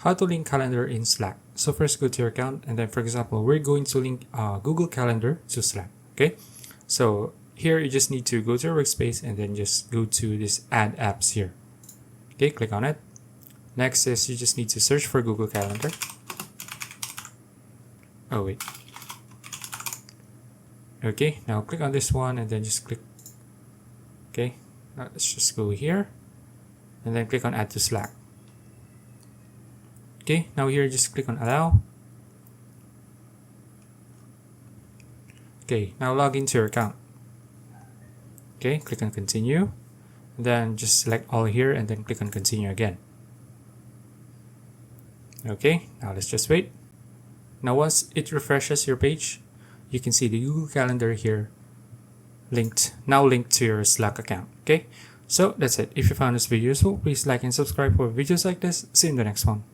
How to link calendar in Slack. So first go to your account, and then for example, we're going to link Google Calendar to Slack. Okay, so here you just need to go to your workspace and then just go to this add apps here. Okay, click on it. Next is you just need to search for Google Calendar. Oh wait. Okay, now click on this one and then just click. Okay, now let's just go here and then click on add to Slack. Okay, now here just click on allow. Okay, now log into your account. Okay, click on continue. Then just select all here and then click on continue again. Okay, now let's just wait. Now once it refreshes your page, you can see the Google Calendar here now linked to your Slack account. Okay, so that's it. If you found this video useful, please like and subscribe for videos like this. See you in the next one.